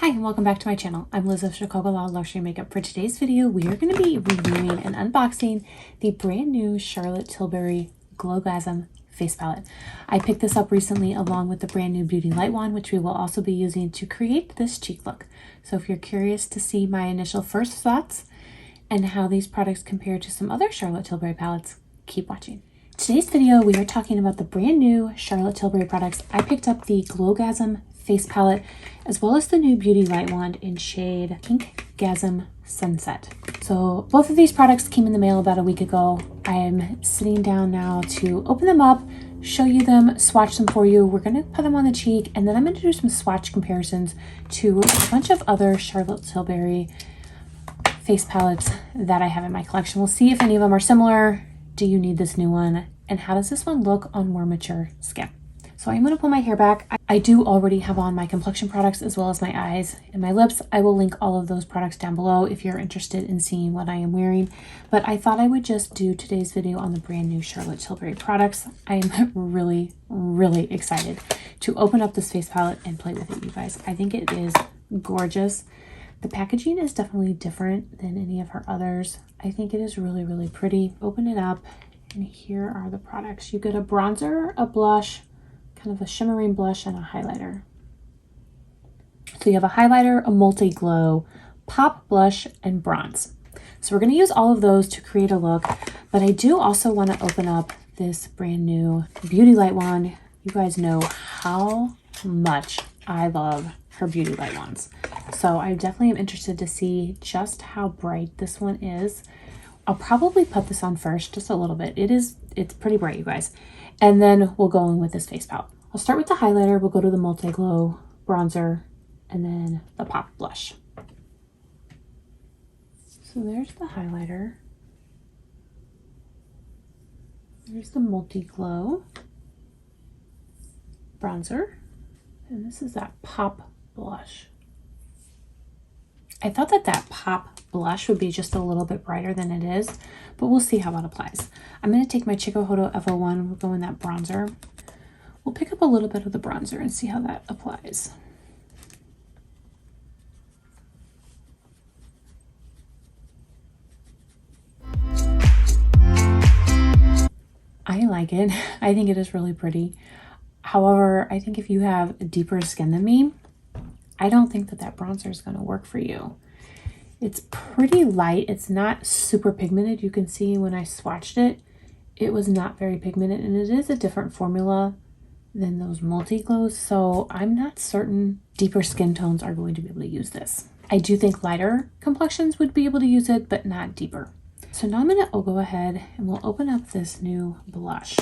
Hi and welcome back to my channel. I'm Liz of Chicago Law Luxury Makeup. For today's video, we are going to be reviewing and unboxing the brand new Charlotte Tilbury Glowgasm face palette. I picked this up recently along with the brand new Beauty Light Wand, which we will also be using to create this cheek look. So if you're curious to see my initial first thoughts and how these products compare to some other Charlotte Tilbury palettes, keep watching. Today's video, we are talking about the brand new Charlotte Tilbury products. I picked up the Glowgasm face palette as well as the new Beauty Light Wand in shade Pinkgasm Sunset. So both of these products came in the mail about a week ago. I am sitting down now to open them up, show you them, swatch them for you. We're going to put them on the cheek, and then I'm going to do some swatch comparisons to a bunch of other Charlotte Tilbury face palettes that I have in my collection. We'll see if any of them are similar. Do you need this new one? And how does this one look on more mature skin? So I'm going to pull my hair back. I do already have on my complexion products as well as my eyes and my lips. I will link all of those products down below if you're interested in seeing what I am wearing. But I thought I would just do today's video on the brand new Charlotte Tilbury products. I am really, really excited to open up this face palette and play with it, you guys. I think it is gorgeous. The packaging is definitely different than any of her others. I think it is really, really pretty. Open it up and here are the products. You get a bronzer, a blush, kind of a shimmering blush, and a highlighter. So you have a highlighter, a multi-glow, pop blush, and bronze. So we're going to use all of those to create a look, but I do also want to open up this brand new Beauty Light Wand. You guys know how much I love her Beauty Light Wands. So I definitely am interested to see just how bright this one is. I'll probably put this on first, just a little bit. It's pretty bright, you guys. And then we'll go in with this face palette. I'll start with the highlighter. We'll go to the multi-glow bronzer and then the pop blush. So there's the highlighter. There's the multi-glow bronzer. And this is that pop blush. I thought that pop blush would be just a little bit brighter than it is, but we'll see how that applies. I'm going to take my Chikuhodo F01, we'll go in that bronzer. We'll pick up a little bit of the bronzer and see how that applies. I like it. I think it is really pretty. However, I think if you have deeper skin than me, I don't think that bronzer is going to work for you. It's pretty light. It's not super pigmented. You can see when I swatched it, it was not very pigmented, and it is a different formula than those multi-glows. So I'm not certain deeper skin tones are going to be able to use this. I do think lighter complexions would be able to use it, but not deeper. So now I'll go ahead and we'll open up this new blush.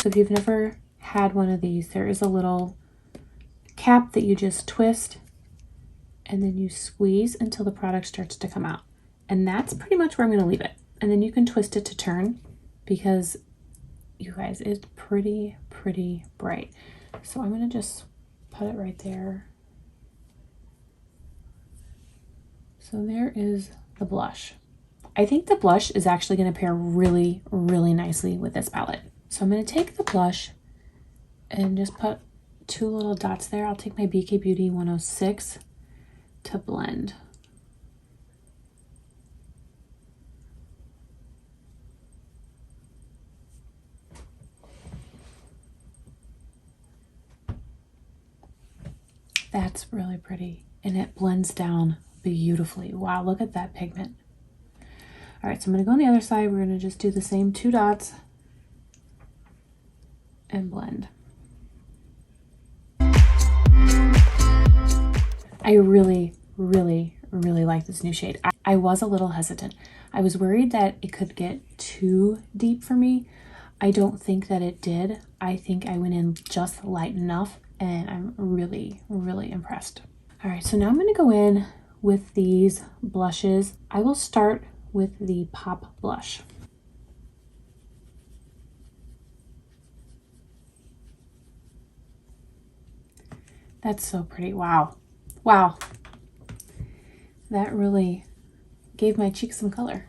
So if you've never had one of these, there is a little cap that you just twist and then you squeeze until the product starts to come out. And that's pretty much where I'm going to leave it. And then you can twist it to turn because you guys, it's pretty bright. So I'm going to just put it right there. So there is the blush. I think the blush is actually going to pair really nicely with this palette. So I'm going to take the blush and just put two little dots there. I'll take my BK Beauty 106 to blend. That's really pretty, and it blends down beautifully. Wow, look at that pigment. All right, so I'm going to go on the other side. We're going to just do the same two dots and blend. I really like this new shade. I was a little hesitant. I was worried that it could get too deep for me. I don't think that it did. I think I went in just light enough, and I'm really impressed. All right, so now I'm going to go in with these blushes. I will start with the pop blush. That's so pretty. Wow. That really gave my cheeks some color.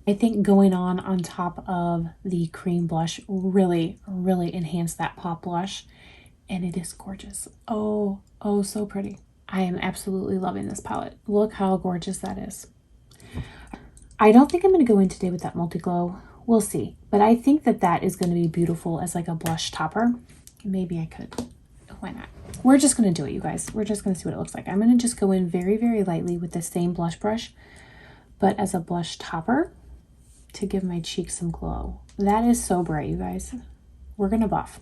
I think going on top of the cream blush really enhanced that pop blush. and it is gorgeous. Oh, oh, so pretty. I am absolutely loving this palette. Look how gorgeous that is. I don't think I'm going to go in today with that multi-glow. We'll see. But I think that that is going to be beautiful as like a blush topper. Maybe I could. Why not? We're just going to do it, you guys. We're just going to see what it looks like. I'm going to just go in very, very lightly with the same blush brush, but as a blush topper to give my cheeks some glow. That is so bright, you guys. We're going to buff.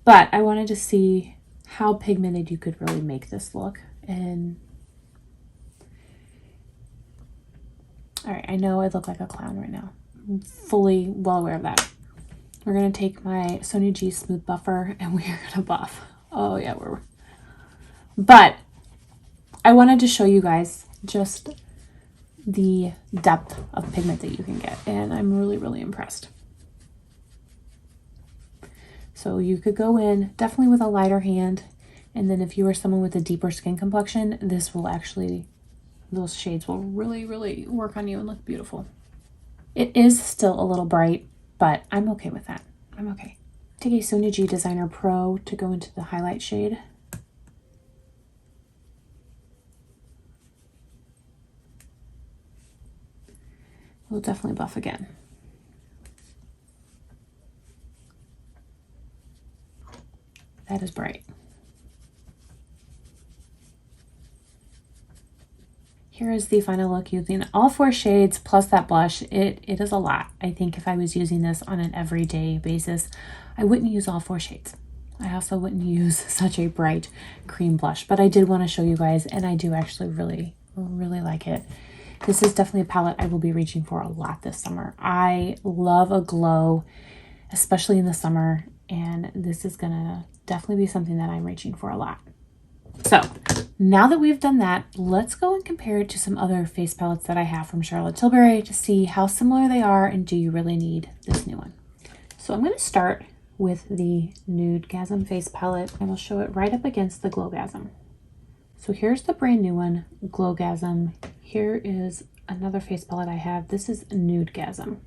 But I wanted to see how pigmented you could really make this look. And all right, I know I look like a clown right now. I'm fully well aware of that. We're going to take my Sonia G Smooth Buffer and we are going to buff. Oh yeah, but I wanted to show you guys just the depth of pigment that you can get. And I'm really, really impressed. So you could go in definitely with a lighter hand. And then if you are someone with a deeper skin complexion, this will actually, those shades will really, really work on you and look beautiful. It is still a little bright, but I'm okay with that. I'm okay. Take a Sonia G Designer Pro to go into the highlight shade. We'll definitely buff again. That is bright. Here is the final look using all 4 shades plus that blush. It is a lot. I think if I was using this on an everyday basis, I wouldn't use all 4 shades. I also wouldn't use such a bright cream blush, but I did want to show you guys, and I do actually really, really like it. This is definitely a palette I will be reaching for a lot this summer. I love a glow, especially in the summer, and this is gonna definitely be something that I'm reaching for a lot. So now that we've done that, let's go and compare it to some other face palettes that I have from Charlotte Tilbury to see how similar they are and do you really need this new one. So I'm going to start with the Nudegasm face palette and we'll show it right up against the Glowgasm. So here's the brand new one, Glowgasm. Here is another face palette I have. This is Nudegasm.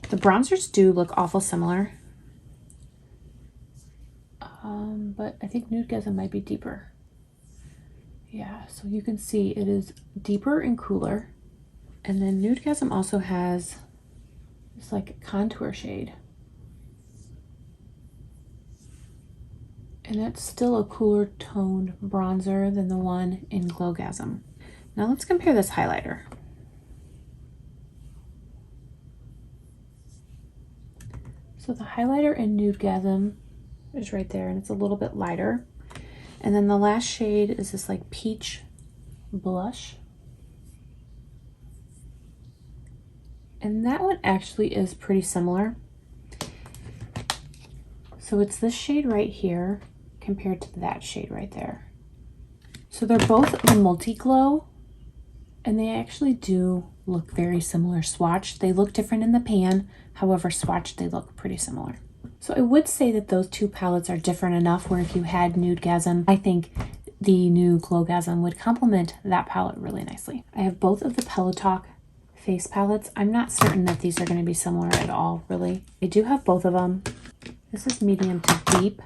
The bronzers do look awful similar, but I think Nudegasm might be deeper. Yeah, so you can see it is deeper and cooler. And then Nudegasm also has this like contour shade. And that's still a cooler toned bronzer than the one in Glowgasm. Now let's compare this highlighter. So the highlighter in Nudegasm is right there, and it's a little bit lighter. And then the last shade is this like peach blush. And that one actually is pretty similar. So it's this shade right here compared to that shade right there. So they're both the multi-glow, and they actually do look very similar swatched. They look different in the pan, however swatched they look pretty similar. So I would say that those two palettes are different enough where if you had Nudegasm, I think the new Glowgasm would complement that palette really nicely. I have both of the Pelotalk face palettes. I'm not certain that these are going to be similar at all, really. I do have both of them. This is medium to deep,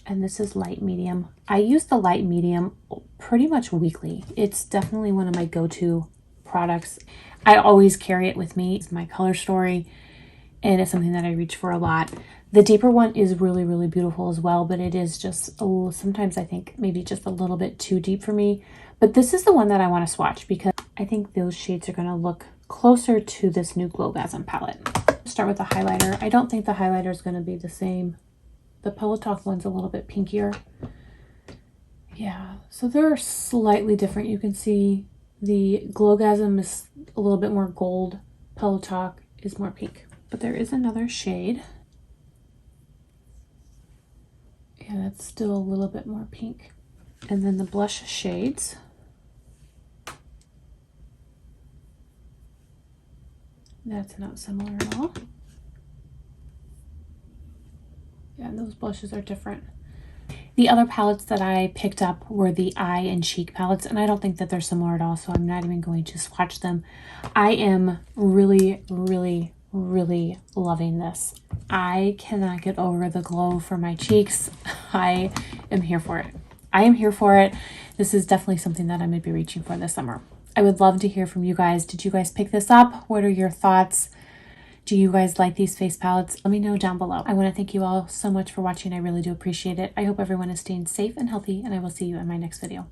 and this is light medium. I use the light medium pretty much weekly. It's definitely one of my go-to products. I always carry it with me. It's my color story, and it's something that I reach for a lot. The deeper one is really, really beautiful as well, but it is just a little, sometimes I think maybe just a little bit too deep for me. But this is the one that I want to swatch because I think those shades are going to look closer to this new Glowgasm palette. Start with the highlighter. I don't think the highlighter is going to be the same. The Pelotalk one's a little bit pinkier. Yeah, so they're slightly different. You can see the Glowgasm is a little bit more gold. Pelotalk is more pink. But there is another shade. Yeah, that's still a little bit more pink. And then the blush shades. That's not similar at all. Yeah, those blushes are different. The other palettes that I picked up were the eye and cheek palettes, and I don't think that they're similar at all, so I'm not even going to swatch them. I am really, really, really loving this. I cannot get over the glow for my cheeks. I am here for it. I am here for it. This is definitely something that I'm going to be reaching for this summer. I would love to hear from you guys. Did you guys pick this up? What are your thoughts? Do you guys like these face palettes? Let me know down below. I want to thank you all so much for watching. I really do appreciate it. I hope everyone is staying safe and healthy, and I will see you in my next video.